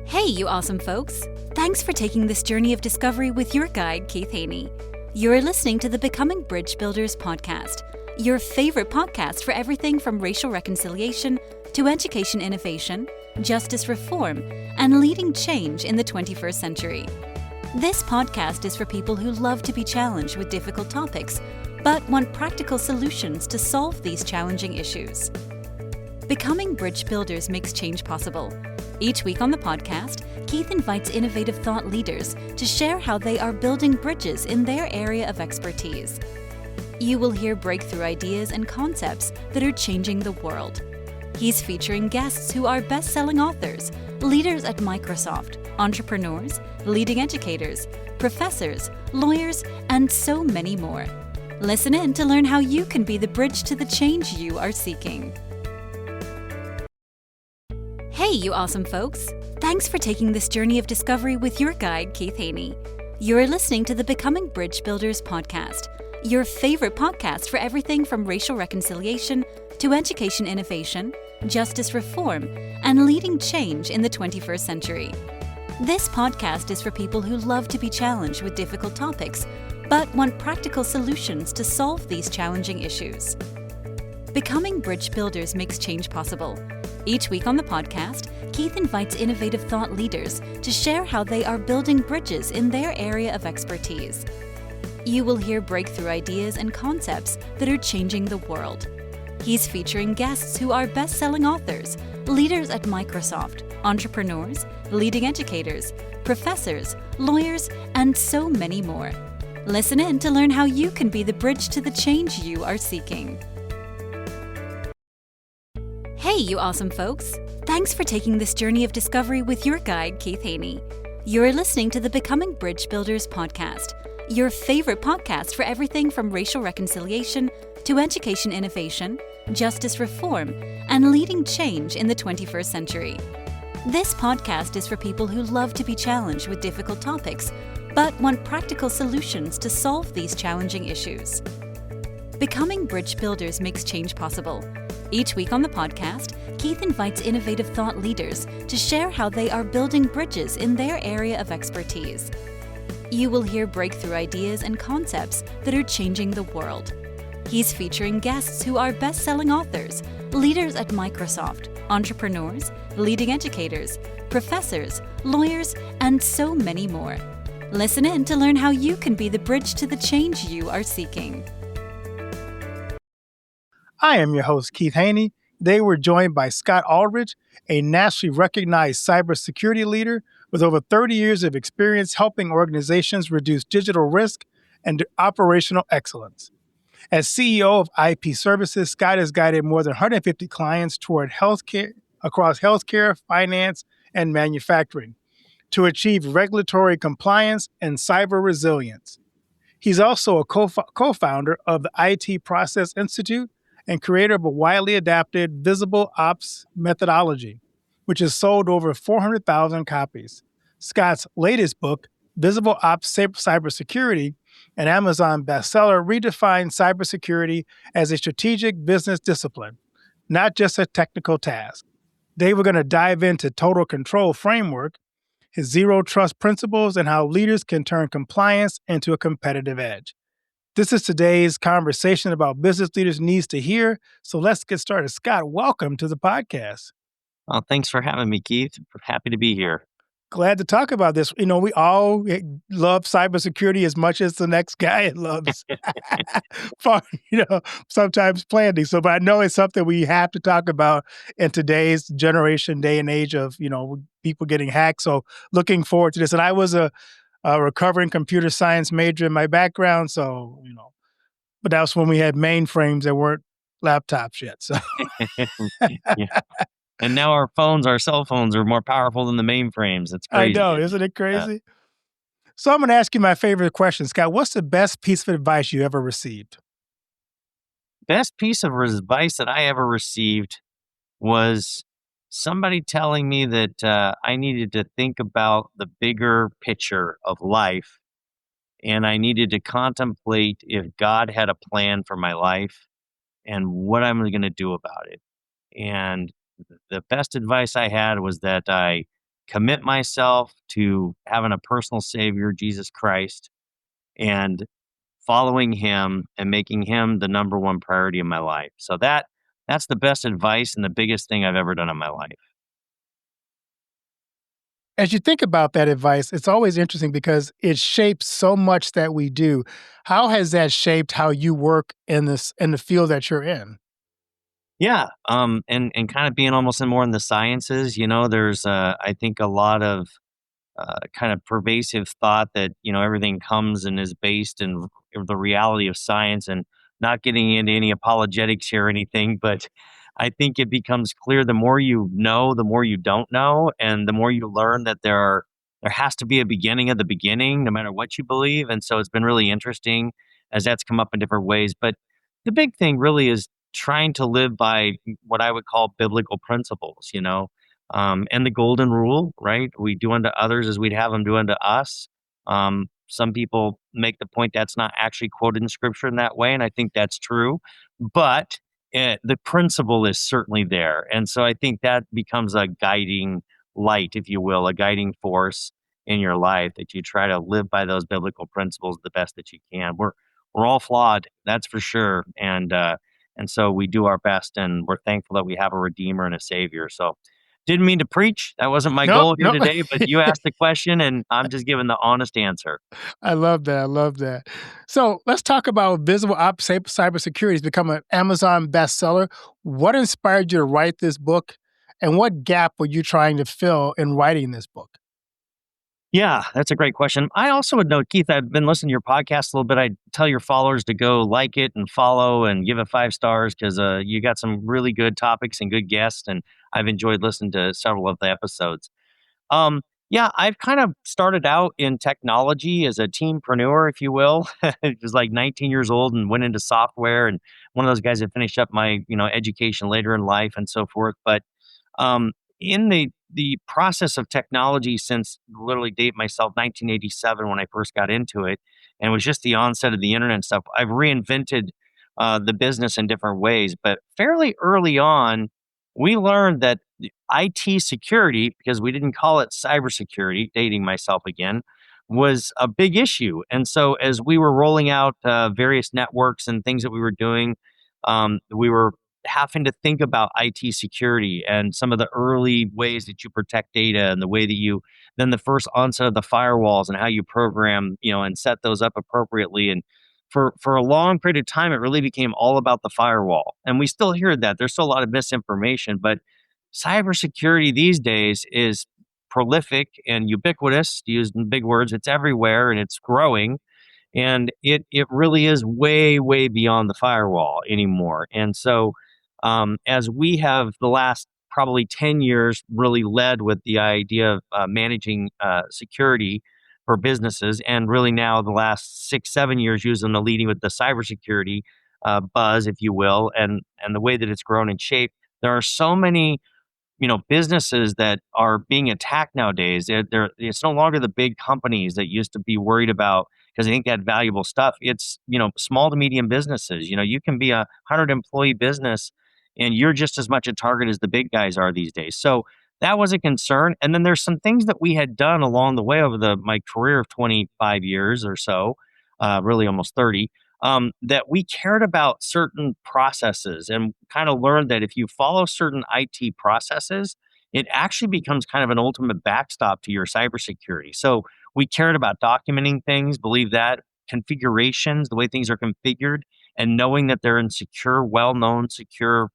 Hey, you awesome folks! Thanks for taking this journey of discovery with your guide, Keith Haney. You're listening to the Becoming Bridge Builders podcast, your favorite podcast for everything from racial reconciliation to education innovation, justice reform, and leading change in the 21st century. This podcast is for people who love to be challenged with difficult topics, but want practical solutions to solve these challenging issues. Becoming Bridge Builders makes change possible. Each week on the podcast, Keith invites innovative thought leaders to share how they are building bridges in their area of expertise. You will hear breakthrough ideas and concepts that are changing the world. He's featuring guests who are best-selling authors, leaders at Microsoft, entrepreneurs, leading educators, professors, lawyers, and so many more. Listen in to learn how you can be the bridge to the change you are seeking. Hey, you awesome folks! Thanks for taking this journey of discovery with your guide, Keith Haney. You're listening to the Becoming Bridge Builders podcast, your favorite podcast for everything from racial reconciliation to education innovation, justice reform, and leading change in the 21st century. This podcast is for people who love to be challenged with difficult topics, but want practical solutions to solve these challenging issues. Becoming Bridge Builders makes change possible. Each week on the podcast, Keith invites innovative thought leaders to share how they are building bridges in their area of expertise. You will hear breakthrough ideas and concepts that are changing the world. He's featuring guests who are best-selling authors, leaders at Microsoft, entrepreneurs, leading educators, professors, lawyers, and so many more. Listen in to learn how you can be the bridge to the change you are seeking. Hey, you awesome folks! Thanks for taking this journey of discovery with your guide, Keith Haney. You're listening to the Becoming Bridge Builders podcast, your favorite podcast for everything from racial reconciliation to education innovation, justice reform, and leading change in the 21st century. This podcast is for people who love to be challenged with difficult topics, but want practical solutions to solve these challenging issues. Becoming Bridge Builders makes change possible. Each week on the podcast, Keith invites innovative thought leaders to share how they are building bridges in their area of expertise. You will hear breakthrough ideas and concepts that are changing the world. He's featuring guests who are best-selling authors, leaders at Microsoft, entrepreneurs, leading educators, professors, lawyers, and so many more. Listen in to learn how you can be the bridge to the change you are seeking. I am your host, Keith Haney. Today we're joined by Scott Aldridge, a nationally recognized cybersecurity leader with over 30 years of experience helping organizations reduce digital risk and operational excellence. As CEO of IP Services, Scott has guided more than 150 clients toward healthcare across healthcare, finance, and manufacturing to achieve regulatory compliance and cyber resilience. He's also a co-founder of the IT Process Institute and creator of a widely adapted Visible Ops methodology, which has sold over 400,000 copies. Scott's latest book, Visible Ops Cybersecurity, an Amazon bestseller, redefines cybersecurity as a strategic business discipline, not just a technical task. Today we're going to dive into Total Control Framework, his zero trust principles, and how leaders can turn compliance into a competitive edge. This is today's conversation about business leaders needs to hear. So let's get started. Scott, welcome to the podcast. Well, thanks for having me, Keith. Happy to be here. Glad to talk about this. You know, we all love cybersecurity as much as the next guy loves, sometimes planning. So, but I know it's something we have to talk about in today's generation, day and age of, people getting hacked. So looking forward to this. And I was a recovering computer science major in my background. So, but that was when we had mainframes that weren't laptops yet. So, Yeah. And now our cell phones are more powerful than the mainframes. It's crazy. I know, isn't it crazy? So I'm going to ask you my favorite question, Scott. What's the best piece of advice you ever received? Best piece of advice that I ever received was somebody telling me that I needed to think about the bigger picture of life, and I needed to contemplate if God had a plan for my life and what I'm going to do about it. And the best advice I had was that I commit myself to having a personal savior, Jesus Christ, and following him and making him the number one priority in my life. So that's the best advice and the biggest thing I've ever done in my life. As you think about that advice, it's always interesting because it shapes so much that we do. How has that shaped how you work in the field that you're in? Yeah, and kind of being almost in more in the sciences, there's I think a lot of kind of pervasive thought that everything comes and is based in the reality of science, and not getting into any apologetics here or anything, but I think it becomes clear the more you know, the more you don't know, and the more you learn that there has to be a beginning of the beginning, no matter what you believe. And so it's been really interesting as that's come up in different ways. But the big thing really is trying to live by what I would call biblical principles, and the golden rule, right? We do unto others as we'd have them do unto us. Some people make the point that's not actually quoted in scripture in that way, and I think that's true. But the principle is certainly there. And so I think that becomes a guiding light, if you will, a guiding force in your life, that you try to live by those biblical principles the best that you can. We're all flawed, that's for sure. And so we do our best, and we're thankful that we have a redeemer and a savior. So didn't mean to preach. That wasn't my Nope, goal here nope. today, but you asked the question and I'm just giving the honest answer. I love that. I love that. So let's talk about Visible Op Cybersecurity has become an Amazon bestseller. What inspired you to write this book? And what gap were you trying to fill in writing this book? Yeah, that's a great question. I also would note, Keith, I've been listening to your podcast a little bit. I tell your followers to go like it and follow and give it 5 stars, because you got some really good topics and good guests, and I've enjoyed listening to several of the episodes. Um, yeah, I've kind of started out in technology as a teampreneur, if you will. I was like 19 years old and went into software, and one of those guys that finished up my education later in life and so forth. But in the process of technology, since literally date myself 1987 when I first got into it, and it was just the onset of the internet and stuff, I've reinvented the business in different ways. But fairly early on, we learned that the IT security, because we didn't call it cybersecurity, dating myself again, was a big issue. And so as we were rolling out various networks and things that we were doing, we were having to think about IT security and some of the early ways that you protect data, and the way that then the first onset of the firewalls and how you program, and set those up appropriately. And for a long period of time, it really became all about the firewall. And we still hear that. There's still a lot of misinformation, but cybersecurity these days is prolific and ubiquitous, to use big words. It's everywhere and it's growing, and it really is way beyond the firewall anymore. And so as we have the last probably 10 years really led with the idea of managing security for businesses, and really now the last 6 7 years using the leading with the cybersecurity buzz, if you will, and the way that it's grown in shape, there are so many businesses that are being attacked nowadays. It's no longer the big companies that used to be worried about, because they think they had valuable stuff. It's small to medium businesses. You can be 100 employee business, and you're just as much a target as the big guys are these days. So that was a concern. And then there's some things that we had done along the way over my career of 25 years or so, really almost 30, that we cared about certain processes, and kind of learned that if you follow certain IT processes, it actually becomes kind of an ultimate backstop to your cybersecurity. So we cared about documenting things, believe that, configurations, the way things are configured, and knowing that they're in secure, well-known, secure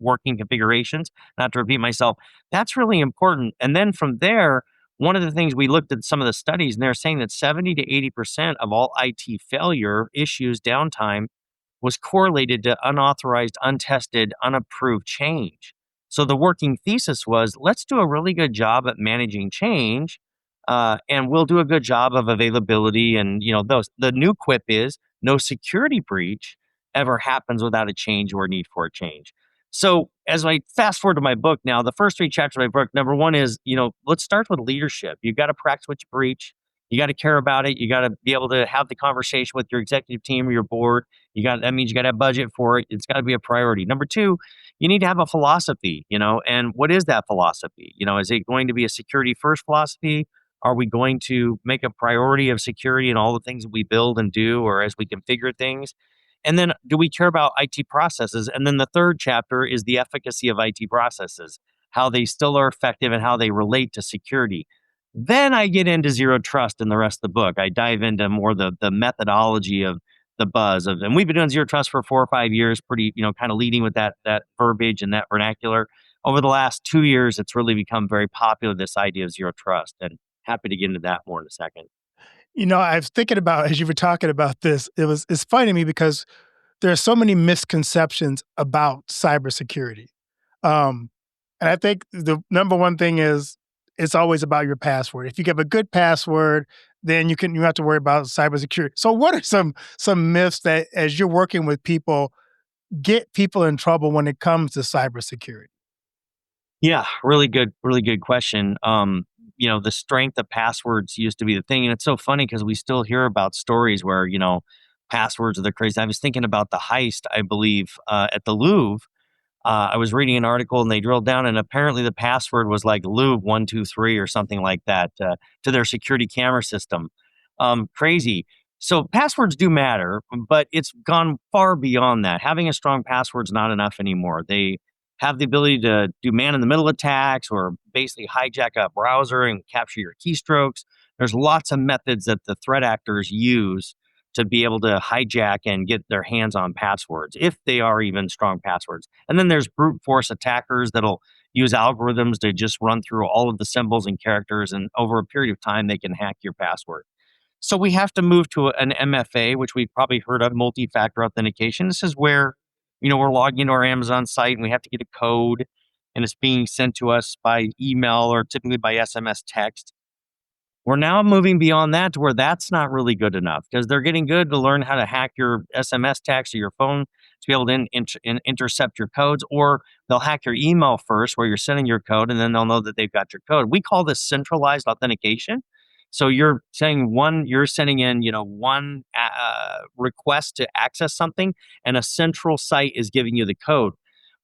working configurations. Not to repeat myself, that's really important. And then from there, one of the things we looked at some of the studies, and they're saying that 70 to 80% of all IT failure issues, downtime, was correlated to unauthorized, untested, unapproved change. So the working thesis was, let's do a really good job at managing change, and we'll do a good job of availability. And those, the new quip is, no security breach ever happens without a change or a need for a change. So as I fast forward to my book now, the first 3 chapters of my book, number one is, let's start with leadership. You got to practice what you preach. You got to care about it. You got to be able to have the conversation with your executive team or your board. That means you got to have budget for it. It's got to be a priority. Number two, you need to have a philosophy, and what is that philosophy? Is it going to be a security first philosophy? Are we going to make a priority of security in all the things that we build and do, or as we configure things? And then do we care about IT processes? And then the third chapter is the efficacy of IT processes, how they still are effective and how they relate to security. Then I get into zero trust in the rest of the book. I dive into more the methodology of the buzz of, and we've been doing zero trust for 4 or 5 years, pretty, kind of leading with that verbiage and that vernacular. Over the last 2 years, it's really become very popular, this idea of zero trust. And happy to get into that more in a second. I was thinking about as you were talking about this, it's funny to me because there are so many misconceptions about cybersecurity. Um, and I think the number one thing is it's always about your password. If you give a good password, then you don't have to worry about cybersecurity. So what are some myths that as you're working with people get people in trouble when it comes to cybersecurity? Yeah, really good question. The strength of passwords used to be the thing. And it's so funny because we still hear about stories where, passwords are the crazy. I was thinking about the heist, I believe, at the Louvre. I was reading an article and they drilled down, and apparently the password was like Louvre 123 or something like that to their security camera system. Crazy. So passwords do matter, but it's gone far beyond that. Having a strong password is not enough anymore. They have the ability to do man in the middle attacks or basically hijack a browser and capture your keystrokes. There's lots of methods that the threat actors use to be able to hijack and get their hands on passwords, if they are even strong passwords. And then there's brute force attackers that'll use algorithms to just run through all of the symbols and characters, and over a period of time, they can hack your password. So we have to move to an MFA, which we've probably heard of, multi-factor authentication. This is where, we're logging into our Amazon site and we have to get a code, and it's being sent to us by email or typically by SMS text. We're now moving beyond that to where that's not really good enough because they're getting good to learn how to hack your SMS text or your phone to be able to intercept your codes, or they'll hack your email first where you're sending your code, and then they'll know that they've got your code. We call this centralized authentication. So you're sending in, one request to access something, and a central site is giving you the code.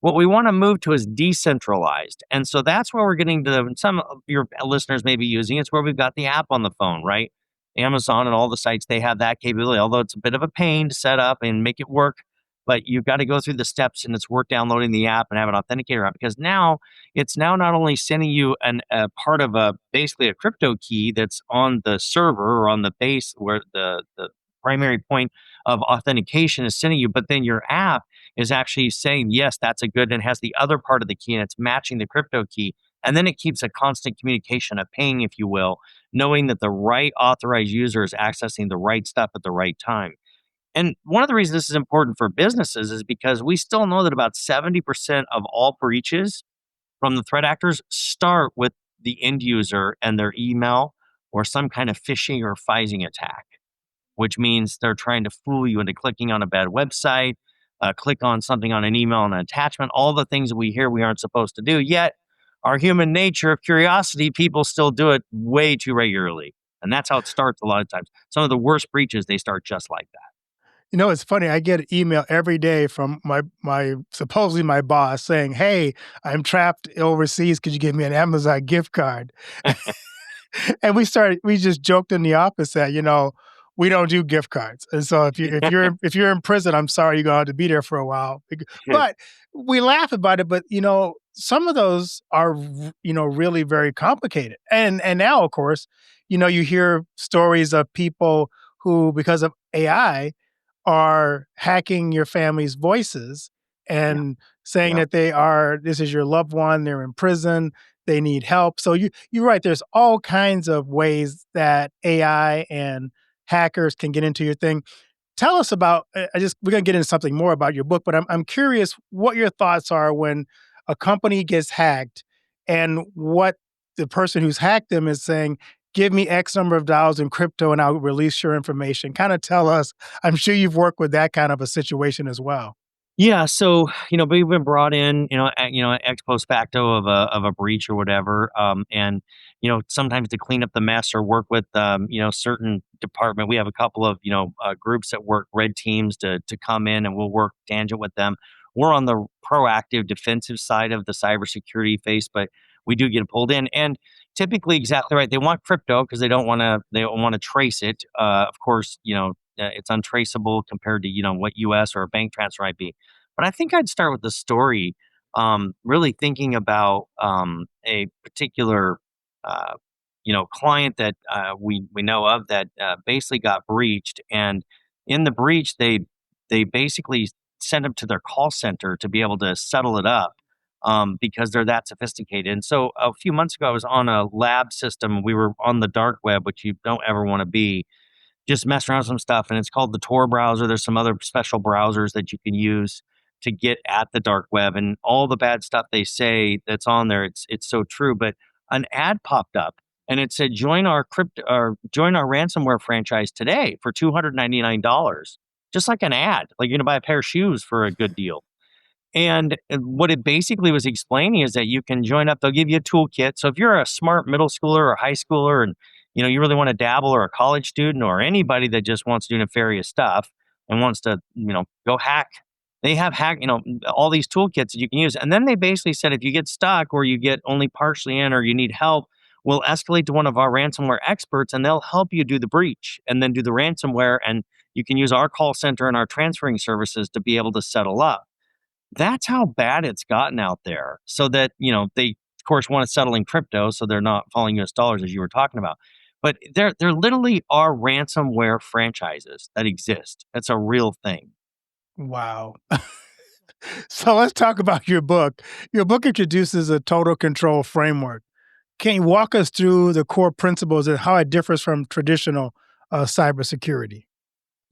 What we want to move to is decentralized. And so that's where we're getting to, some of your listeners may be using. It's where we've got the app on the phone, right? Amazon and all the sites, they have that capability, although it's a bit of a pain to set up and make it work. But you've got to go through the steps, and it's worth downloading the app and have an authenticator app, because now it's now not only sending you a part of basically a crypto key that's on the server or on the base where the primary point of authentication is sending you, but then your app is actually saying, yes, that's a good, and has the other part of the key, and it's matching the crypto key. And then it keeps a constant communication, a ping, if you will, knowing that the right authorized user is accessing the right stuff at the right time. And one of the reasons this is important for businesses is because we still know that about 70% of all breaches from the threat actors start with the end user and their email or some kind of phishing or phishing attack, which means they're trying to fool you into clicking on a bad website, click on something on an email and an attachment, all the things that we hear we aren't supposed to do. Yet, our human nature of curiosity, people still do it way too regularly. And that's how it starts a lot of times. Some of the worst breaches, they start just like that. It's funny. I get an email every day from my supposedly my boss saying, "Hey, I'm trapped overseas. Could you give me an Amazon gift card?" And we just joked in the office that, we don't do gift cards. And so if you're in prison, I'm sorry you're gonna have to be there for a while. But we laugh about it, but some of those are really very complicated. And now, of course, you hear stories of people who, because of AI, are hacking your family's voices Yeah. and saying Yeah. that this is your loved one, they're in prison, they need help. So you're right, there's all kinds of ways that AI and hackers can get into your thing. Tell us about, we're going to get into something more about your book, but I'm curious what your thoughts are when a company gets hacked and what the person who's hacked them is saying, give me X number of dollars in crypto and I'll release your information. Kind of tell us, I'm sure you've worked with that kind of a situation as well. Yeah, so we've been brought in, ex post facto of a breach or whatever, and sometimes to clean up the mess or work with certain department. We have a couple of groups that work red teams to come in, and we'll work tangent with them. we're on the proactive defensive side of the cybersecurity face, but we do get pulled in. And typically, exactly right. They want crypto because they don't want to trace it. Of course, it's untraceable compared to what U.S. or a bank transfer might be. But I think I'd start with the story. Really thinking about a particular uh, client that we know of that basically got breached, and in the breach they basically sent them to their call center to be able to settle it up because they're that sophisticated. And so a few months ago, I was on a lab system. We were on the dark web, which you don't ever want to be, just messing around with some stuff, and it's called the Tor browser. There's some other special browsers that you can use to get at the dark web, and all the bad stuff they say that's on there, it's so true. But an ad popped up, and it said, "Join our crypto or join our ransomware franchise today for $299." Just like an ad, like you're gonna buy a pair of shoes for a good deal. And what it basically was explaining is that you can join up. They'll give you a toolkit. So if you're a smart middle schooler or high schooler, and you really want to dabble, or a college student, or anybody that just wants to do nefarious stuff and wants to go hack, they have all these toolkits that you can use. And then they basically said, if you get stuck or you get only partially in or you need help, we'll escalate to one of our ransomware experts and they'll help you do the breach and then do the ransomware. And you can use our call center and our transferring services to be able to settle up. That's how bad it's gotten out there. So that, they of course want to settle in crypto so they're not falling US dollars, as you were talking about. But there literally are ransomware franchises that exist. That's a real thing. Wow. So let's talk about your book. Your book introduces a total control framework. Can you walk us through the core principles and how it differs from traditional cybersecurity?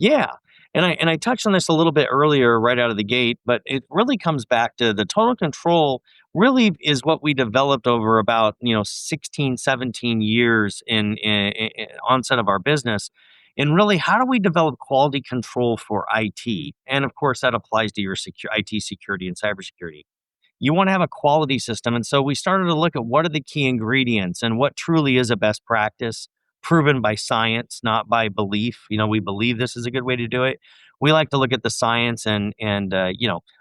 Yeah. And I touched on this a little bit earlier right out of the gate, but it really comes back to the total control really is what we developed over about, 16, 17 years in onset of our business. And really, how do we develop quality control for IT? And of course, that applies to your IT security and cybersecurity. You want to have a quality system. And so we started to look at what are the key ingredients and what truly is a best practice proven by science, not by belief. We believe this is a good way to do it. We like to look at the science and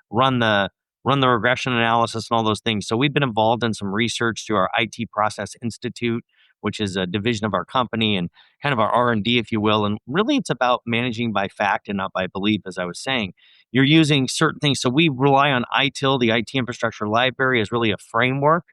run the regression analysis and all those things. So we've been involved in some research through our IT Process Institute, which is a division of our company and kind of our R&D, if you will. And really, it's about managing by fact and not by belief, as I was saying. You're using certain things. So we rely on ITIL, the IT Infrastructure Library, as really a framework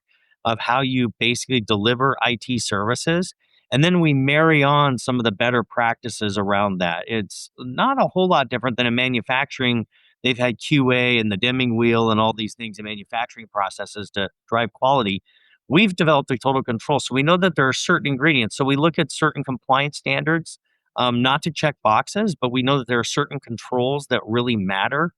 of how you basically deliver IT services. And then we marry on some of the better practices around that. It's not a whole lot different than in manufacturing. They've had QA and the Deming wheel and all these things in manufacturing processes to drive quality. We've developed a total control. So we know that there are certain ingredients. So we look at certain compliance standards, not to check boxes, but we know that there are certain controls that really matter,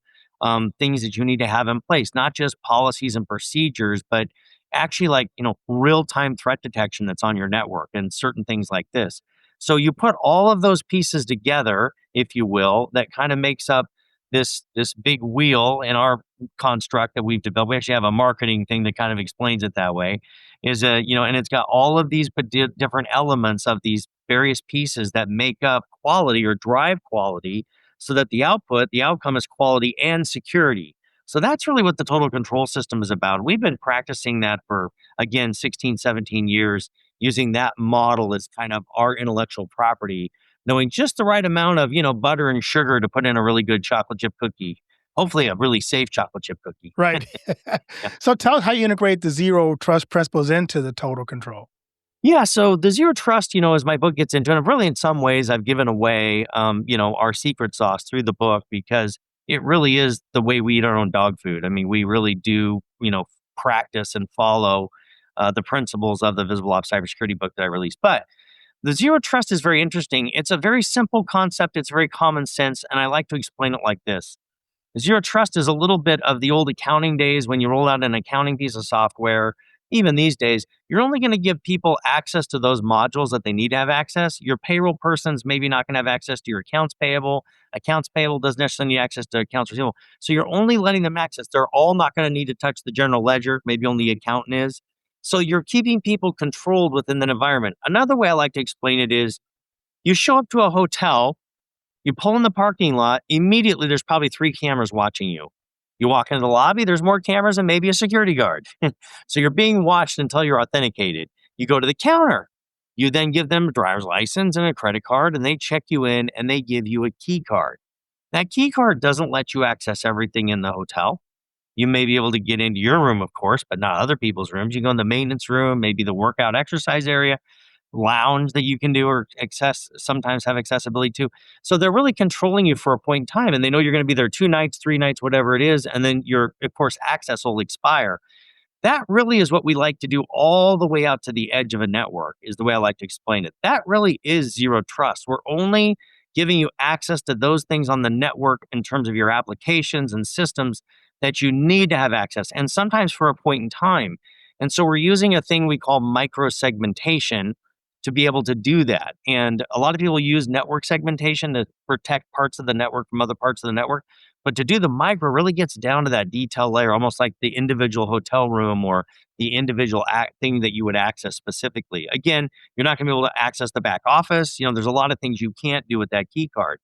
things that you need to have in place, not just policies and procedures, but actually like, real-time threat detection that's on your network and certain things like this. So you put all of those pieces together, if you will, that kind of makes up this big wheel in our construct that we've developed. We actually have a marketing thing that kind of explains it that way. And it's got all of these different elements of these various pieces that make up quality or drive quality, so that the outcome is quality and security. So that's really what the total control system is about. We've been practicing that for, again, 16, 17 years, using that model as kind of our intellectual property, knowing just the right amount of, butter and sugar to put in a really good chocolate chip cookie, hopefully a really safe chocolate chip cookie. Right. Yeah. So tell us how you integrate the zero trust principles into the total control. Yeah, so the zero trust, as my book gets into, and really in some ways I've given away, our secret sauce through the book, because it really is the way we eat our own dog food. I mean, we really do, practice and follow the principles of the Visible Ops Cybersecurity book that I released. But the zero trust is very interesting. It's a very simple concept. It's very common sense, and I like to explain it like this. Zero trust is a little bit of the old accounting days when you roll out an accounting piece of software. Even these days, you're only going to give people access to those modules that they need to have access. Your payroll person's maybe not going to have access to your accounts payable. Accounts payable doesn't necessarily need access to accounts receivable. So you're only letting them access. They're all not going to need to touch the general ledger. Maybe only the accountant is. So you're keeping people controlled within that environment. Another way I like to explain it is you show up to a hotel, you pull in the parking lot, immediately there's probably 3 cameras watching you. You walk into the lobby, there's more cameras and maybe a security guard. So you're being watched until you're authenticated. You go to the counter. You then give them a driver's license and a credit card, and they check you in and they give you a key card. That key card doesn't let you access everything in the hotel. You may be able to get into your room, of course, but not other people's rooms. You go in the maintenance room, maybe the workout exercise area, lounge that you can do or sometimes have accessibility to. So they're really controlling you for a point in time, and they know you're going to be there 2 nights, 3 nights, whatever it is, and then your, of course, access will expire. That really is what we like to do all the way out to the edge of a network, is the way I like to explain it. That really is zero trust. We're only giving you access to those things on the network in terms of your applications and systems that you need to have access, and sometimes for a point in time. And so we're using a thing we call micro segmentation to be able to do that. And a lot of people use network segmentation to protect parts of the network from other parts of the network. But to do the micro really gets down to that detail layer, almost like the individual hotel room or the individual thing that you would access specifically. Again, you're not going to be able to access the back office. There's a lot of things you can't do with that key card.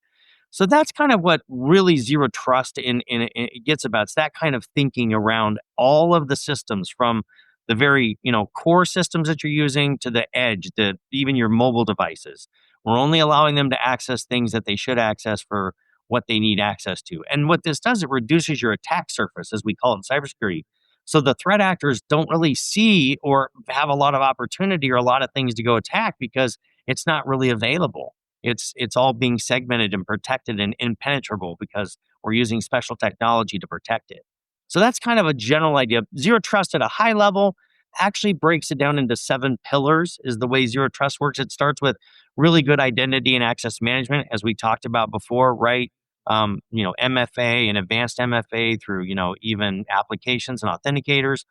So that's kind of what really zero trust in it gets about. It's that kind of thinking around all of the systems, from the very core systems that you're using to the edge, even your mobile devices. We're only allowing them to access things that they should access for what they need access to. And what this does, it reduces your attack surface, as we call it in cybersecurity. So the threat actors don't really see or have a lot of opportunity or a lot of things to go attack because it's not really available. It's all being segmented and protected and impenetrable because we're using special technology to protect it. So that's kind of a general idea. Zero trust at a high level actually breaks it down into 7 pillars, is the way zero trust works. It starts with really good identity and access management, as we talked about before, right? MFA and advanced MFA through, even applications and authenticators.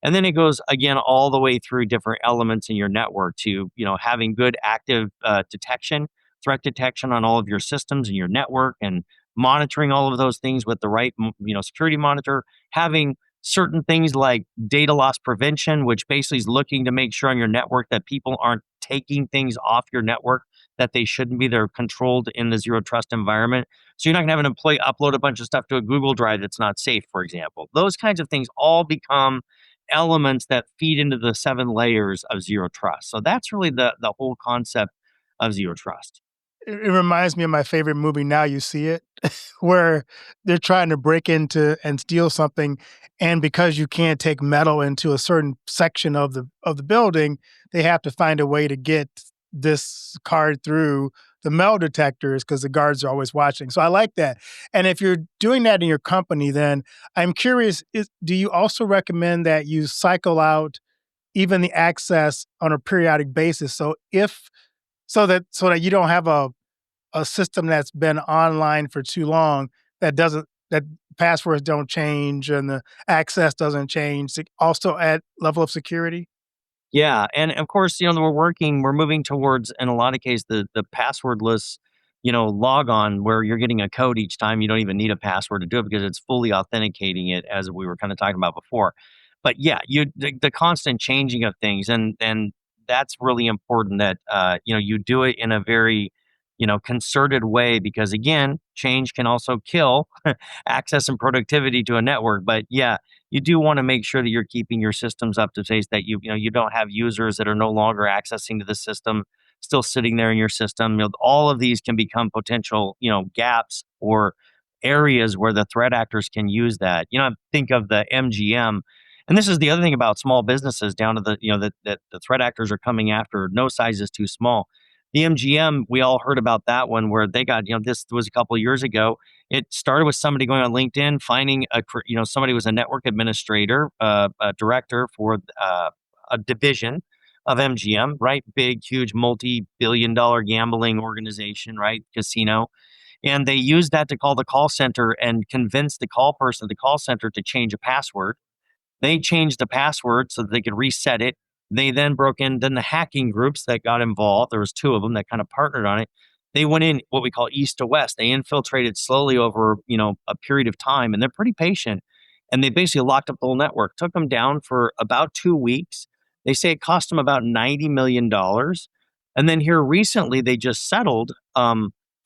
And then it goes again all the way through different elements in your network to, having good active detection, threat detection on all of your systems and your network, and monitoring all of those things with the right, security monitor, having certain things like data loss prevention, which basically is looking to make sure on your network that people aren't taking things off your network that they shouldn't be. They're controlled in the zero trust environment. So you're not going to have an employee upload a bunch of stuff to a Google Drive that's not safe, for example. Those kinds of things all become elements that feed into the 7 layers of zero trust. So that's really the whole concept of zero trust. It reminds me of my favorite movie, Now You See It, where they're trying to break into and steal something, and because you can't take metal into a certain section of the building, they have to find a way to get this card through the metal detectors because the guards are always watching. So I like that. And if you're doing that in your company, then I'm curious, do you also recommend that you cycle out even the access on a periodic basis? So that you don't have a system that's been online for too long that passwords don't change and the access doesn't change, also add level of security? Yeah, and of course, we're moving towards, in a lot of cases, the passwordless, log on, where you're getting a code each time. You don't even need a password to do it because it's fully authenticating it, as we were kind of talking about before. But yeah, the constant changing of things, and that's really important that you do it in a very concerted way, because again, change can also kill access and productivity to a network. But yeah, you do want to make sure that you're keeping your systems up to date, that you don't have users that are no longer accessing to the system still sitting there in your system. All of these can become potential gaps or areas where the threat actors can use that. Think of the MGM. And this is the other thing about small businesses, down to that the threat actors are coming after. No size is too small. The MGM, we all heard about that one, where they got, this was a couple of years ago. It started with somebody going on LinkedIn, finding somebody was a network administrator, a director for a division of MGM, right? Big, huge, multi-billion-dollar gambling organization, right? Casino. And they used that to call the call center and convince the call person at the call center to change a password. They changed the password so that they could reset it. They then broke in. Then the hacking groups that got involved, there was 2 of them that kind of partnered on it. They went in what we call east to west. They infiltrated slowly over, a period of time, and they're pretty patient. And they basically locked up the whole network. Took them down for about 2 weeks. They say it cost them about $90 million. And then here recently, they just settled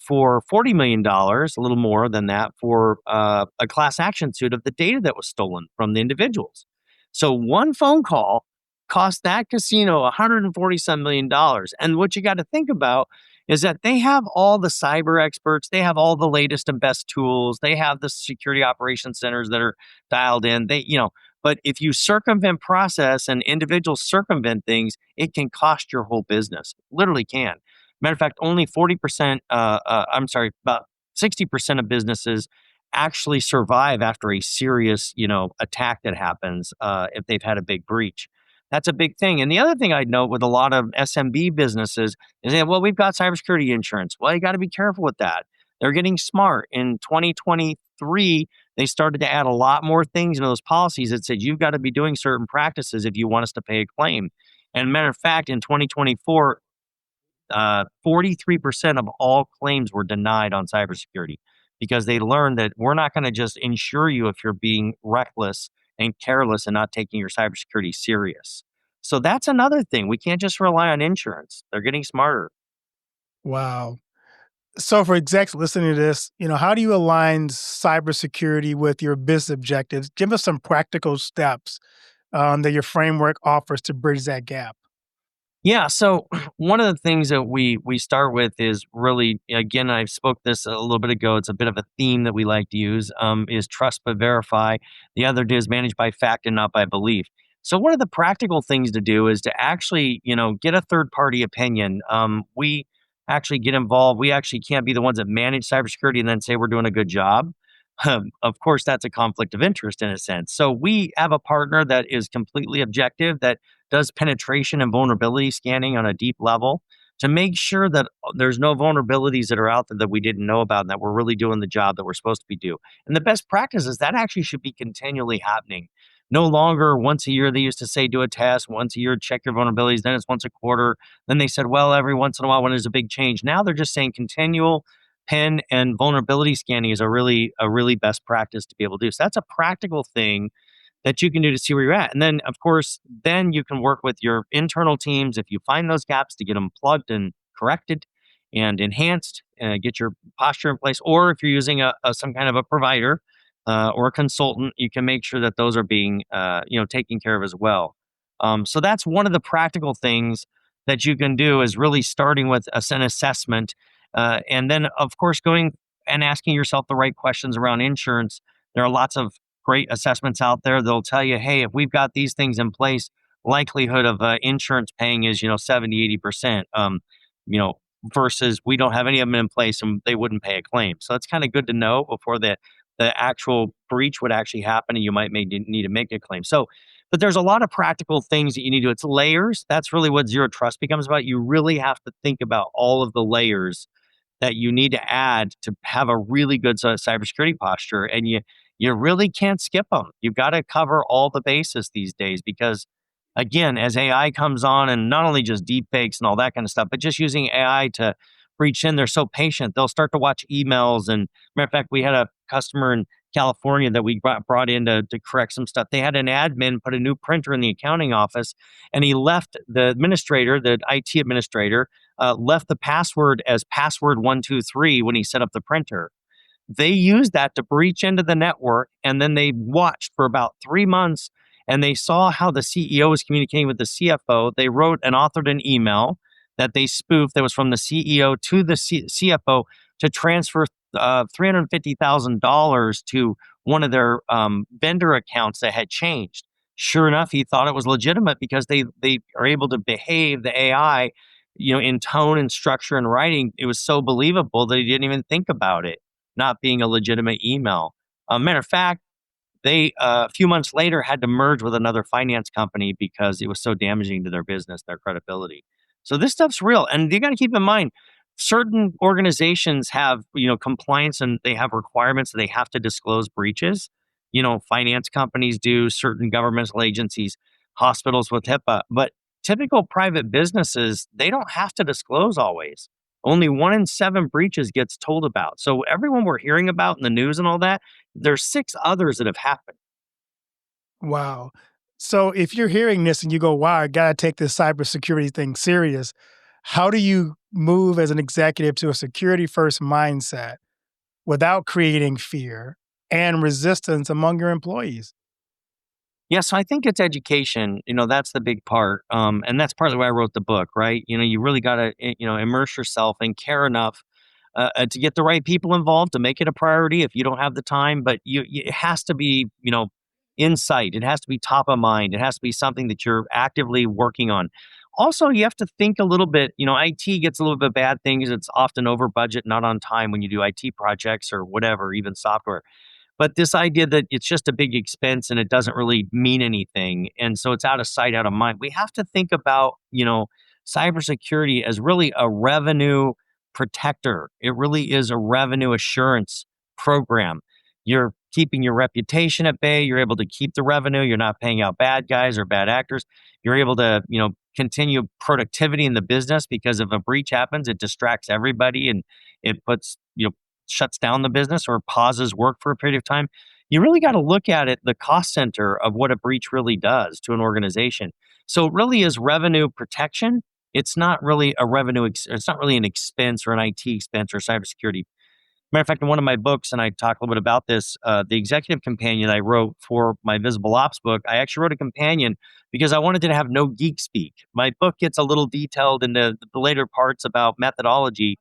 for $40 million, a little more than that, for a class action suit of the data that was stolen from the individuals. So one phone call cost that casino 140 some million dollars. And what you got to think about is that they have all the cyber experts, they have all the latest and best tools, they have the security operations centers that are dialed in. But if you circumvent process and individuals circumvent things, it can cost your whole business. Literally can. Matter of fact, only 40%, about 60% of businesses actually survive after a serious, attack that happens if they've had a big breach. That's a big thing. And the other thing I'd note with a lot of SMB businesses is that, well, we've got cybersecurity insurance. Well, you got to be careful with that. They're getting smart. In 2023, they started to add a lot more things into those policies that said you've got to be doing certain practices if you want us to pay a claim. And matter of fact, in 2024, 43% of all claims were denied on cybersecurity because they learned that we're not going to just insure you if you're being reckless and careless and not taking your cybersecurity serious. So that's another thing. We can't just rely on insurance. They're getting smarter. Wow. So for execs listening to this, how do you align cybersecurity with your business objectives? Give us some practical steps that your framework offers to bridge that gap. Yeah. So one of the things that we start with is really, again, I spoke this a little bit ago. It's a bit of a theme that we like to use. Is trust but verify. The other is manage by fact and not by belief. So one of the practical things to do is to actually, get a third party opinion. We actually get involved. We actually can't be the ones that manage cybersecurity and then say we're doing a good job. Of course, that's a conflict of interest in a sense. So we have a partner that is completely objective, that does penetration and vulnerability scanning on a deep level to make sure that there's no vulnerabilities that are out there that we didn't know about and that we're really doing the job that we're supposed to be doing. And the best practice is that actually should be continually happening. No longer once a year, they used to say do a test, once a year, check your vulnerabilities, then it's once a quarter. Then they said, well, every once in a while when there's a big change. Now they're just saying continual pen and vulnerability scanning is a really best practice to be able to do. So that's a practical thing that you can do to see where you're at. And then, of course, then you can work with your internal teams if you find those gaps to get them plugged and corrected and enhanced, get your posture in place. Or if you're using some kind of a provider or a consultant, you can make sure that those are being taken care of as well. So that's one of the practical things that you can do is really starting with an assessment, and then of course going and asking yourself the right questions around insurance. There are lots of great assessments out there. They'll tell you, hey, if we've got these things in place, likelihood of insurance paying is 70, 80%. Versus we don't have any of them in place and they wouldn't pay a claim. So it's kind of good to know before the actual breach would actually happen and you might need to make a claim. So, but there's a lot of practical things that you need to do. It's layers. That's really what zero trust becomes about. You really have to think about all of the layers that you need to add to have a really good cybersecurity posture. And you really can't skip them. You've got to cover all the bases these days because, again, as AI comes on and not only just deep fakes and all that kind of stuff, but just using AI to reach in, they're so patient. They'll start to watch emails. And matter of fact, we had a customer in California that we brought in to correct some stuff. They had an admin put a new printer in the accounting office, and he left the administrator, the IT administrator, left the password as password 123 when he set up the printer. They used that to breach into the network, and then they watched for about 3 months, and they saw how the CEO was communicating with the CFO. They wrote and authored an email that they spoofed that was from the CEO to the CFO to transfer $350,000 to one of their vendor accounts that had changed. Sure enough, he thought it was legitimate because they are able to behave the AI, in tone and structure and writing. It was so believable that he didn't even think about it not being a legitimate email. Matter of fact, they a few months later had to merge with another finance company because it was so damaging to their business, their credibility. So this stuff's real, and you got to keep in mind certain organizations have compliance and they have requirements that they have to disclose breaches. Finance companies do, certain governmental agencies, hospitals with HIPAA, but typical private businesses, they don't have to disclose always. Only 1 in 7 breaches gets told about. So everyone we're hearing about in the news and all that, there's 6 others that have happened. Wow. So if you're hearing this and you go, wow, I got to take this cybersecurity thing serious, How do you move as an executive to a security first mindset without creating fear and resistance among your employees? Yeah, so I think it's education. That's the big part, and that's partly why I wrote the book. Right? You really got to immerse yourself and care enough to get the right people involved to make it a priority. If you don't have the time, but it has to be insight. It has to be top of mind. It has to be something that you're actively working on. Also, you have to think a little bit. IT gets a little bit bad things. It's often over budget, not on time when you do IT projects or whatever, even software. But this idea that it's just a big expense and it doesn't really mean anything. And so it's out of sight, out of mind. We have to think about, cybersecurity as really a revenue protector. It really is a revenue assurance program. You're keeping your reputation at bay. You're able to keep the revenue. You're not paying out bad guys or bad actors. You're able to, continue productivity in the business because if a breach happens, it distracts everybody and it puts, shuts down the business or pauses work for a period of time. You really got to look at it, the cost center of what a breach really does to an organization. So it really is revenue protection. It's not really a it's not really an expense or an IT expense or cybersecurity. Matter of fact, in one of my books, and I talk a little bit about this, the executive companion I wrote for my Visible Ops book, I actually wrote a companion because I wanted to have no geek speak. My book gets a little detailed into the later parts about methodology,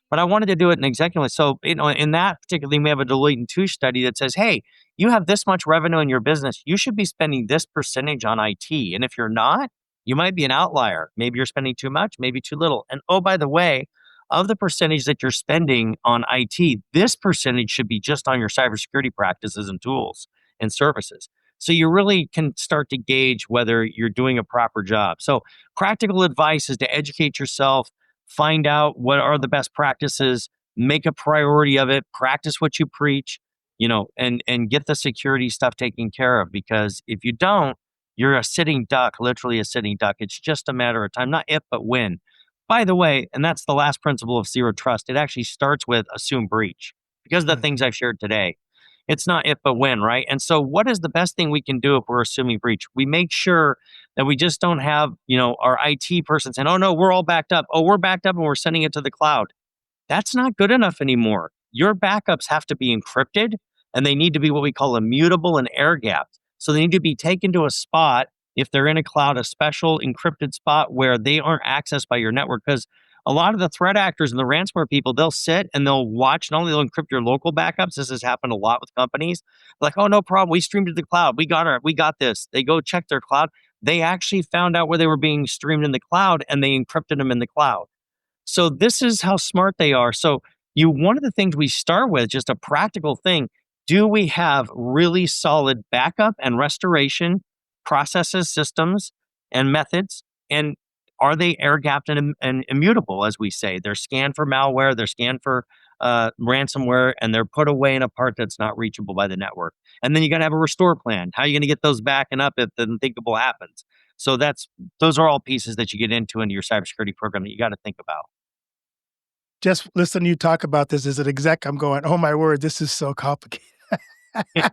but I wanted to do it in executive. So, in that particular thing, we have a Deloitte and Touche study that says, hey, you have this much revenue in your business. You should be spending this percentage on IT. And if you're not, you might be an outlier. Maybe you're spending too much, maybe too little. And oh, by the way, of the percentage that you're spending on IT, this percentage should be just on your cybersecurity practices and tools and services. So you really can start to gauge whether you're doing a proper job. So practical advice is to educate yourself, find out what are the best practices, make a priority of it, practice what you preach, and get the security stuff taken care of. Because if you don't, you're a sitting duck, literally a sitting duck. It's just a matter of time, not if, but when. By the way, and that's the last principle of zero trust, it actually starts with assume breach because of the things I've shared today. It's not if, but when, right? And so, what is the best thing we can do if we're assuming breach? We make sure that we just don't have, our IT person saying, oh, no, we're all backed up. Oh, we're backed up and we're sending it to the cloud. That's not good enough anymore. Your backups have to be encrypted and they need to be what we call immutable and air gapped. So they need to be taken to a spot, if they're in a cloud, a special encrypted spot where they aren't accessed by your network. Because a lot of the threat actors and the ransomware people, they'll sit and they'll watch, not only they'll encrypt your local backups, this has happened a lot with companies. Like, oh, no problem. We streamed to the cloud. We got this. They go check their cloud. They actually found out where they were being streamed in the cloud and they encrypted them in the cloud. So this is how smart they are. So one of the things we start with, just a practical thing, do we have really solid backup and restoration processes, systems, and methods? And are they air gapped and immutable, as we say? They're scanned for malware, they're scanned for ransomware, and they're put away in a part that's not reachable by the network. And then you got to have a restore plan. How are you going to get those back and up if the unthinkable happens? So those are all pieces that you get into your cybersecurity program that you got to think about. Just listening to you talk about this as an exec, I'm going, oh my word, this is so complicated. Yeah.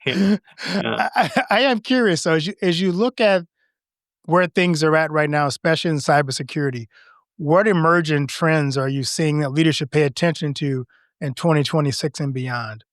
I am curious. So as you look at where things are at right now, especially in cybersecurity, what emerging trends are you seeing that leaders should pay attention to in 2026 and beyond?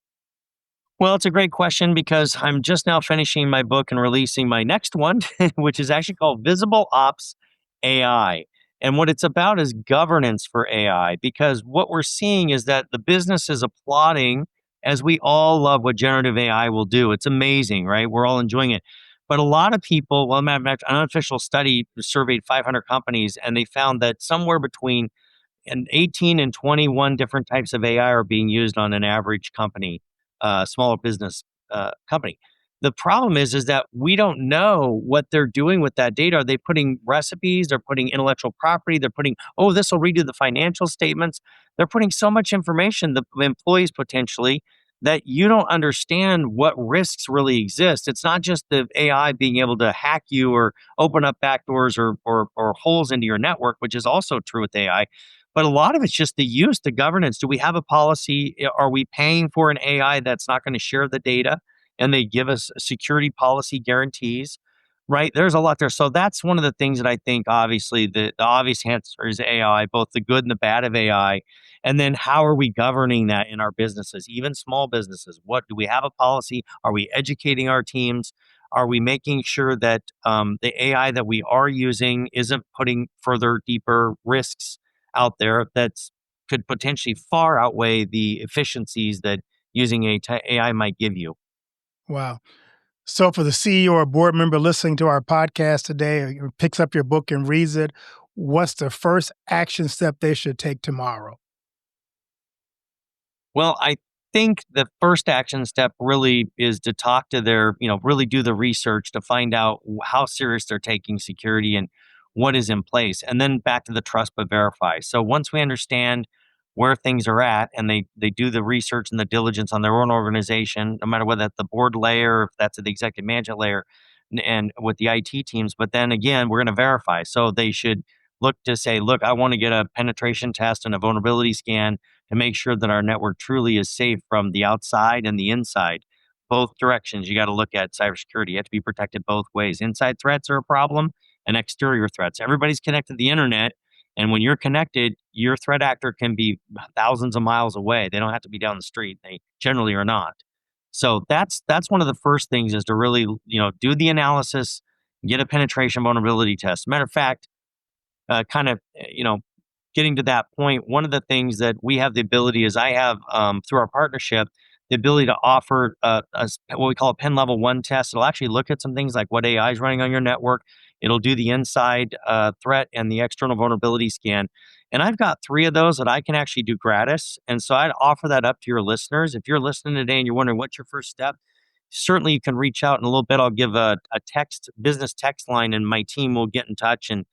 Well, it's a great question because I'm just now finishing my book and releasing my next one, which is actually called Visible Ops AI. And what it's about is governance for AI, because what we're seeing is that the business is applauding, as we all love what generative AI will do. It's amazing, right? We're all enjoying it. But a lot of people, well, an unofficial study surveyed 500 companies, and they found that somewhere between 18 and 21 different types of AI are being used on an average company, smaller business company. The problem is that we don't know what they're doing with that data. Are they putting recipes? They're putting intellectual property. They're putting, oh, this will redo the financial statements. They're putting so much information, the employees potentially, that you don't understand what risks really exist. It's not just the AI being able to hack you or open up backdoors or holes into your network, which is also true with AI. But a lot of it's just the use, the governance. Do we have a policy? Are we paying for an AI that's not going to share the data? And they give us security policy guarantees. right? There's a lot there. So that's one of the things that I think, obviously, the obvious answer is AI, both the good and the bad of AI. And then how are we governing that in our businesses, even small businesses? What do we have a policy? Are we educating our teams? Are we making sure that the AI that we are using isn't putting further, deeper risks out there that's could potentially far outweigh the efficiencies that using AI might give you? Wow. So, for the CEO or board member listening to our podcast today, or picks up your book and reads it, what's the first action step they should take tomorrow? Well, I think the first action step really is to talk to really do the research to find out how serious they're taking security and what is in place. And then back to the trust but verify. So once we understand where things are at and they do the research and the diligence on their own organization, no matter whether at the board layer, if that's at the executive management layer, and with the IT teams. But then again, we're going to verify. So they should look to say, look, I want to get a penetration test and a vulnerability scan to make sure that our network truly is safe from the outside and the inside. Both directions, you got to look at cybersecurity. You have to be protected both ways. Inside threats are a problem, and exterior threats. Everybody's connected to the internet, and when you're connected, your threat actor can be thousands of miles away. They don't have to be down the street. They generally are not. So that's one of the first things, is to really do the analysis, get a penetration vulnerability test. Matter of fact, kind of getting to that point, one of the things that we have the ability is I have, through our partnership, the ability to offer what we call a pen level one test. It'll actually look at some things like what AI is running on your network. It'll do the inside threat and the external vulnerability scan. And I've got three of those that I can actually do gratis. And so I'd offer that up to your listeners. If you're listening today and you're wondering what's your first step, certainly you can reach out in a little bit. I'll give a business text line, and my team will get in touch. And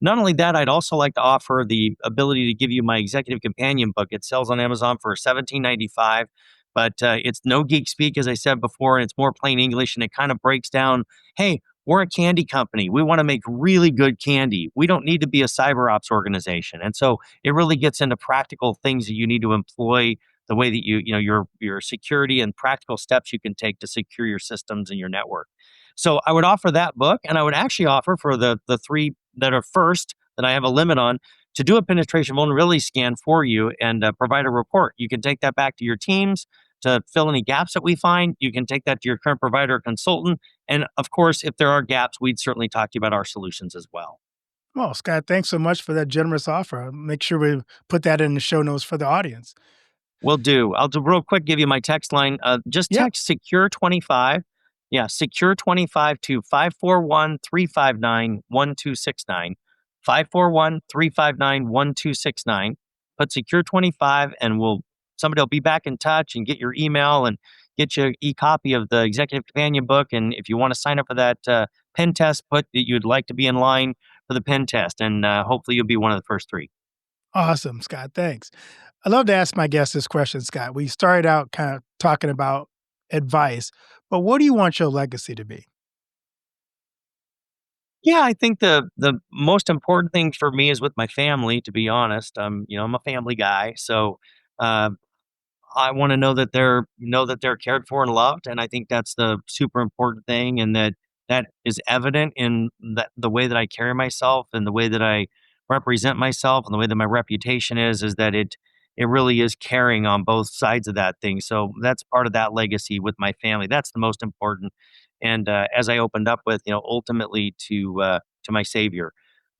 not only that, I'd also like to offer the ability to give you my executive companion book. It sells on Amazon for $17.95, but it's no geek speak, as I said before, and it's more plain English. And it kind of breaks down, hey, we're a candy company. We want to make really good candy. We don't need to be a cyber ops organization. And so it really gets into practical things that you need to employ, the way that your security and practical steps you can take to secure your systems and your network. So I would offer that book, and I would actually offer for the three that are first that I have a limit on, to do a penetration vulnerability scan for you and provide a report. You can take that back to your teams to fill any gaps that we find. You can take that to your current provider or consultant. And of course, if there are gaps, we'd certainly talk to you about our solutions as well. Well, Scott, thanks so much for that generous offer. I'll make sure we put that in the show notes for the audience. Will do. I'll do real quick, give you my text line. Just Yeah. text secure 25. Yeah, secure 25 to 541 359 1269. 541 359 1269. Put secure 25, and somebody will be back in touch and get your email and get you an e-copy of the executive companion book. And if you want to sign up for that pen test, put that you'd like to be in line for the pen test, and hopefully you'll be one of the first three. Awesome, Scott. Thanks. I love to ask my guests this question, Scott. We started out kind of talking about advice, but what do you want your legacy to be? Yeah, I think the most important thing for me is with my family, to be honest. I'm a family guy, so uh, I want to know that they're cared for and loved, and I think that's the super important thing, and that is evident in the way that I carry myself and the way that I represent myself and the way that my reputation is that it really is carrying on both sides of that thing. So that's part of that legacy with my family. That's the most important. And as I opened up with, ultimately to my Savior.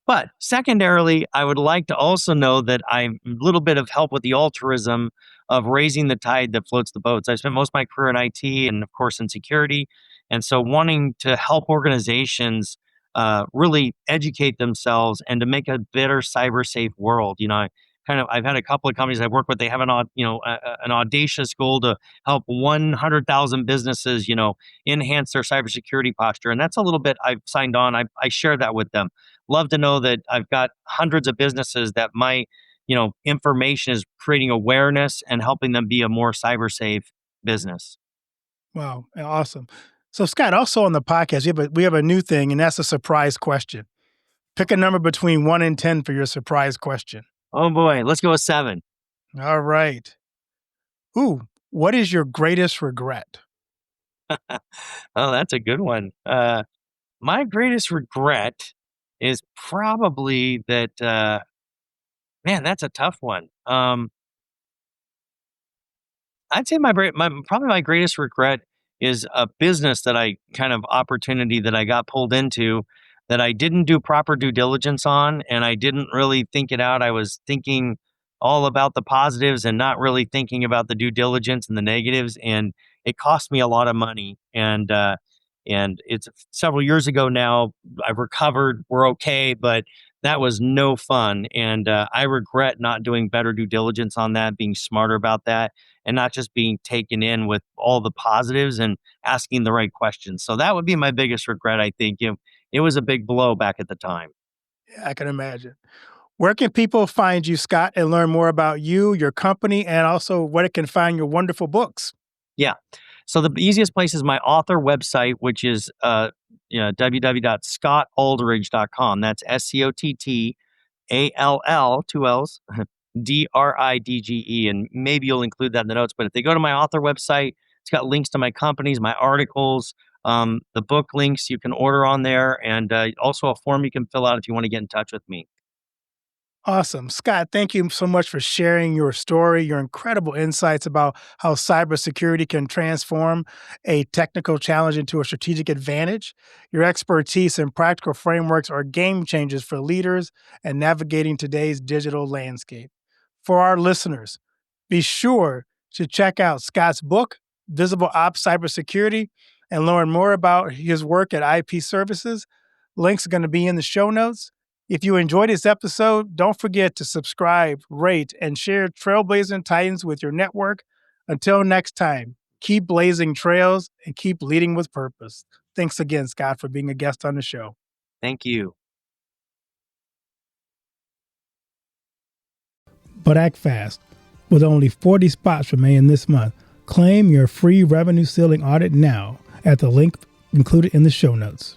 But secondarily, I would like to also know that I'm a little bit of help with the altruism of raising the tide that floats the boats. I spent most of my career in IT and, of course, in security. And so wanting to help organizations really educate themselves and to make a better cyber safe world. I've had a couple of companies I work with. They have an audacious goal to help 100,000 businesses, enhance their cybersecurity posture. And that's a little bit I've signed on. I share that with them. Love to know that I've got hundreds of businesses that my information is creating awareness and helping them be a more cyber safe business. Wow, awesome. So, Scott, also on the podcast, we have a new thing, and that's a surprise question. Pick a number between 1 and 10 for your surprise question. Oh boy, let's go with 7. All right. Ooh, what is your greatest regret? Oh, that's a good one. My greatest regret is probably that, man, that's a tough one. I'd say probably my greatest regret is a business that I kind of opportunity that I got pulled into that I didn't do proper due diligence on, and I didn't really think it out. I was thinking all about the positives and not really thinking about the due diligence and the negatives, and it cost me a lot of money. And it's several years ago now. I've recovered. We're okay, but that was no fun, and I regret not doing better due diligence on that, being smarter about that, and not just being taken in with all the positives and asking the right questions. So that would be my biggest regret, I think. It was a big blow back at the time. Yeah, I can imagine. Where can people find you, Scott, and learn more about you, your company, and also where it can find your wonderful books? Yeah. So the easiest place is my author website, which is www.scottaldridge.com. That's SCOTTALL, two L's, DRIDGE. And maybe you'll include that in the notes. But if they go to my author website, it's got links to my companies, my articles, the book links you can order on there, and also a form you can fill out if you want to get in touch with me. Awesome. Scott, thank you so much for sharing your story, your incredible insights about how cybersecurity can transform a technical challenge into a strategic advantage. Your expertise and practical frameworks are game changers for leaders and navigating today's digital landscape. For our listeners, be sure to check out Scott's book, Visible Ops Cybersecurity, and learn more about his work at IP Services. Links are going to be in the show notes. If you enjoyed this episode, don't forget to subscribe, rate, and share Trailblazing Titans with your network. Until next time, keep blazing trails and keep leading with purpose. Thanks again, Scott, for being a guest on the show. Thank you. But act fast. With only 40 spots remaining this month, claim your free revenue ceiling audit now at the link included in the show notes.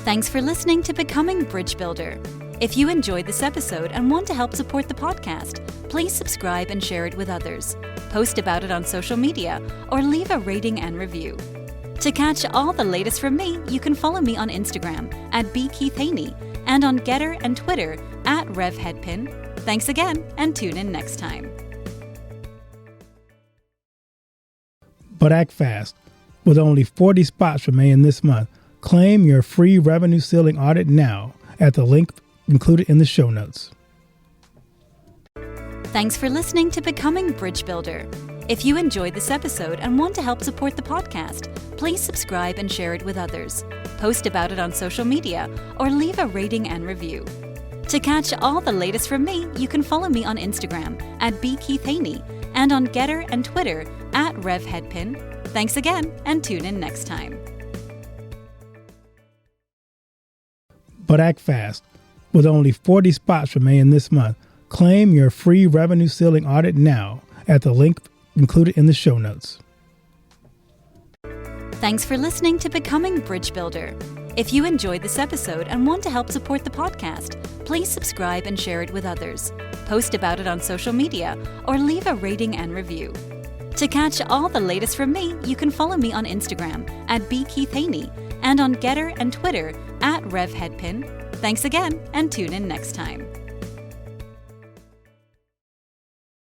Thanks for listening to Becoming Bridge Builder. If you enjoyed this episode and want to help support the podcast, please subscribe and share it with others. Post about it on social media or leave a rating and review. To catch all the latest from me, you can follow me on Instagram at @BKeithHaney and on Getter and Twitter @RevHeadpin. Thanks again and tune in next time. But act fast. With only 40 spots remaining this month, claim your free revenue ceiling audit now at the link included in the show notes. Thanks for listening to Becoming Bridge Builder. If you enjoyed this episode and want to help support the podcast, please subscribe and share it with others. Post about it on social media or leave a rating and review. To catch all the latest from me, you can follow me on Instagram at @BKeithHaney and on Getter and Twitter @RevHeadpin. Thanks again and tune in next time. But act fast. With only 40 spots remaining this month, claim your free revenue ceiling audit now at the link included in the show notes. Thanks for listening to Becoming Bridge Builder. If you enjoyed this episode and want to help support the podcast, please subscribe and share it with others. Post about it on social media or leave a rating and review. To catch all the latest from me, you can follow me on Instagram at @BKeithHaney and on Getter and Twitter @RevHeadpin. Thanks again and tune in next time.